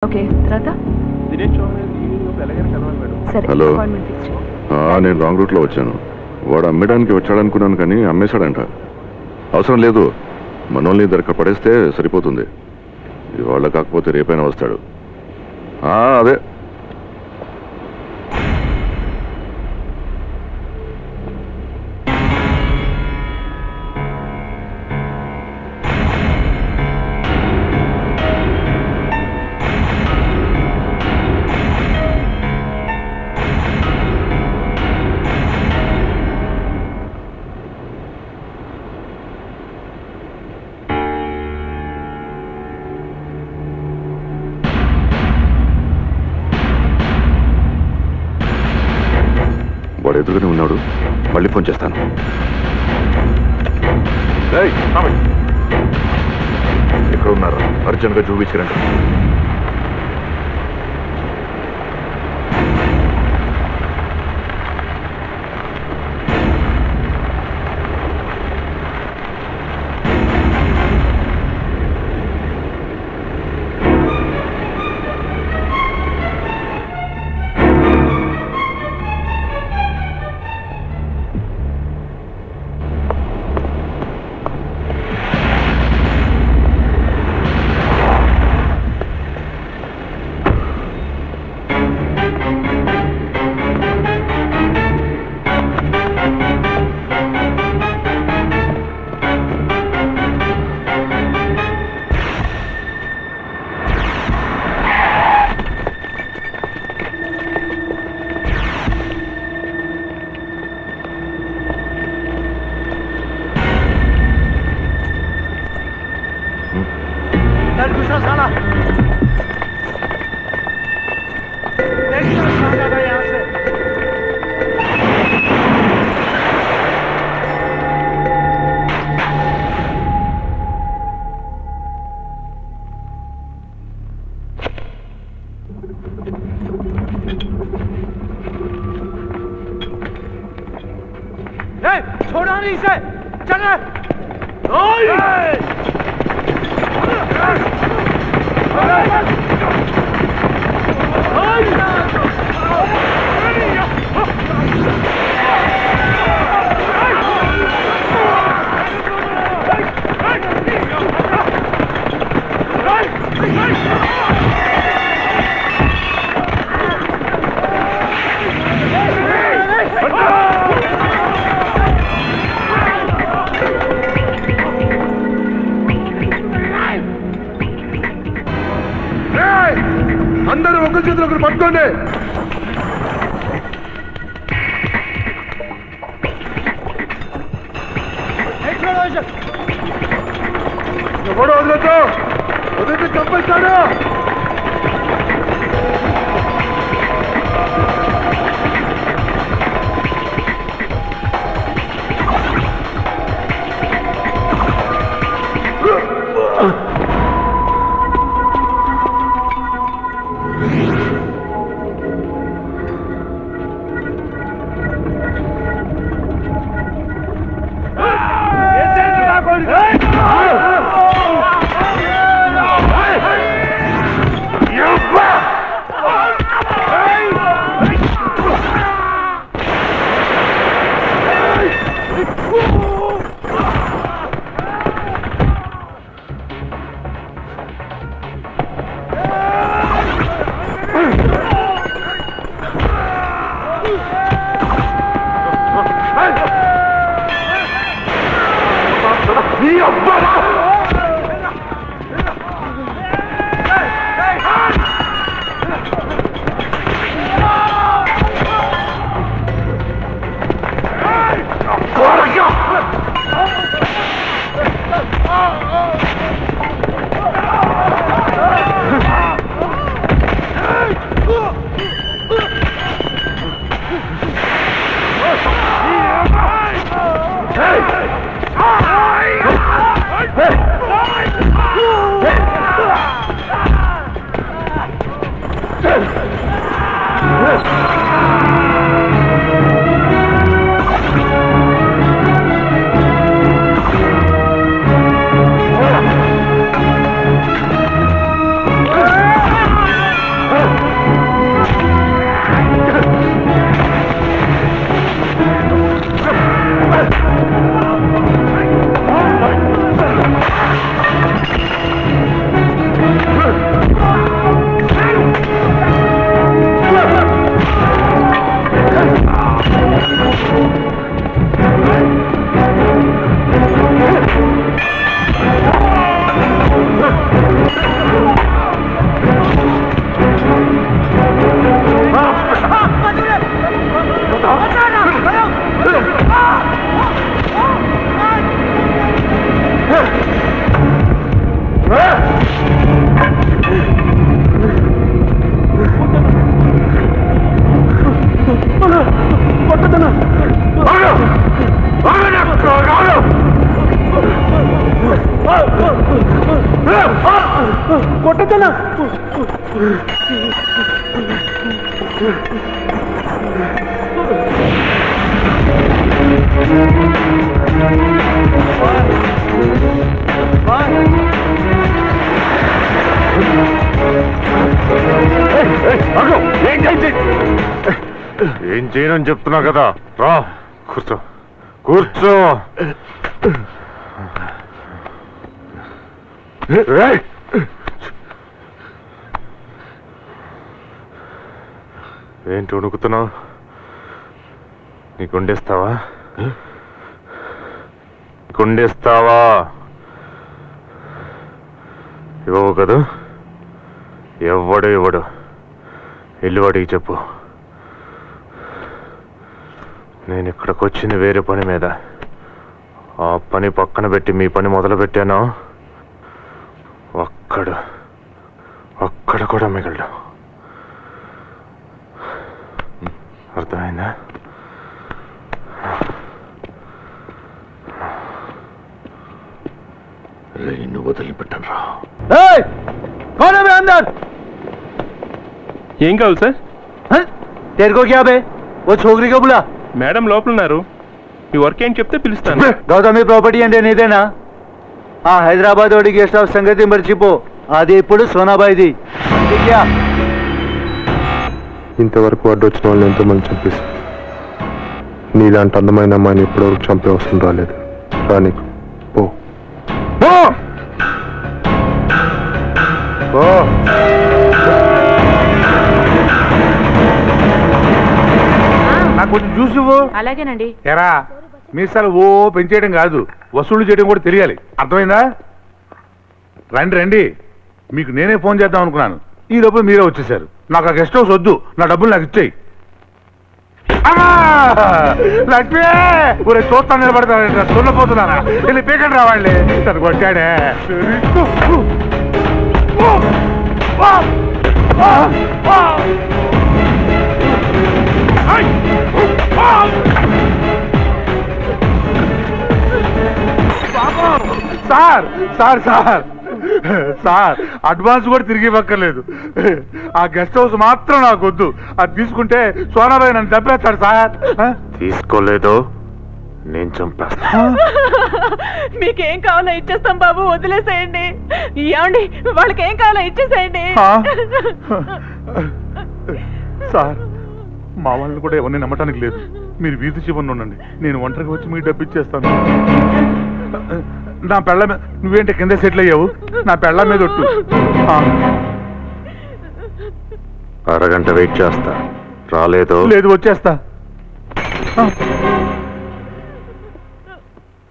Okay తర్వాత hello నేను wrong రూట్లో వచ్చాను. వాడు అమ్మడానికి వచ్చాడనుకున్నాను కానీ అమ్మేశాడంట. అవసరం లేదు, మనోల్ని దొరక పడేస్తే సరిపోతుంది. ఇవాళ కాకపోతే రేపైనా వస్తాడు. అదే వాడు ఎదురుగానే ఉన్నాడు. మళ్ళీ ఫోన్ చేస్తాను. ఎక్కడ ఉన్నారు? అర్జెంట్గా చూపించరండి. छोड़ा नहीं इसे, चल అందరూ ఒకరి చేతులు ఒకరు పట్టుకోండి. ఎవడో వదలొద్దు, వదిలితే చంపేస్తాడు. ఏం చేయనని చెప్తున్నా కదా, రా కూర్చో కూర్చో. ఏంటి వణుకుతున్నావు? నీ గుండేస్తావా? గుండేస్తావా? ఇవ్వవు కదా? ఇవ్వడు ఎల్లువాడికి చెప్పు. నేను ఇక్కడికి వచ్చింది వేరే పని మీద. ఆ పని పక్కన పెట్టి మీ పని మొదలు పెట్టాను, ఒక్కడ కూడా మిగలడు. అర్థమైందా? నిన్ను వదిలిపెట్టాను రా. ఏం కావాలి సార్? तेरे को क्या बे? वो छोकरी को बुला. మేడం లోపల ఉన్నారు. మీ వర్క్ ఏంటి చెప్తే పిలుస్తాను. గౌతమి ప్రాపర్టీ అంటే నీదేనా? ఆ హైదరాబాద్ వాడి గెస్ట్ హౌస్ సంగతి మర్చిపో. అది ఇప్పుడు సోనాబాయిది. ఇంతవరకు అడ్డు వచ్చిన వాళ్ళని ఎంతో మంది చంపేసి, నీలాంటి అందమైన అమ్మాయిని ఇప్పటివరకు చంపే అవసరం రాలేదు. రాని పో. నాకు కొంచెం జ్యూస్ ఇవ్వు. అలాగేనండి. ఎరా మీసాలు ఓ పెంచేయడం కాదు, వసూలు చేయడం కూడా తెలియాలి. అర్థమైందా? రండి రండి, మీకు నేనే ఫోన్ చేద్దాం అనుకున్నాను. ఈ లోపల మీరే వచ్చేసారు. నాకు ఆ గెస్ట్ హౌస్ వద్దు, నా డబ్బులు నాకు ఇచ్చేయి. లక్ష్మి ఊరే చూస్తాను, నిలబడతాను. తున్నపోతున్నానా? వెళ్ళి పీకండి రావాళ్ళే. తను కొట్టాడే. Sir sir sir sir advance కూడా తిరిగి ఇవ్వక్కర్లేదు. ఆ గెస్ట్ హౌస్ మాత్రం నాకు వద్దు. అది తీసుకుంటే సోనాబాయి నన్ను చంపేస్తాడు సార్. తీసుకోలేదు, నేను చంపేస్తా. మీకేం కావాలో ఇచ్చేస్తాం బాబు, వదిలేసేయండి. ఏమండి, వాళ్ళకి ఏం కావాలో ఇచ్చేసేయండి. సార్ మా వాళ్ళని కూడా ఎవరిని నమ్మటానికి లేదు. మీరు వీధి చివరిని ఉండండి, నేను ఒంటరికి వచ్చి మీకు డబ్బు ఇచ్చేస్తాను. నా పెళ్ళ నువ్వేంటి కింద సెటిల్ అయ్యావు? నా పెళ్ళ మీద ఒట్టు. అరగంట వెయిట్ చేస్తా. రాలేదు? లేదు, వచ్చేస్తా.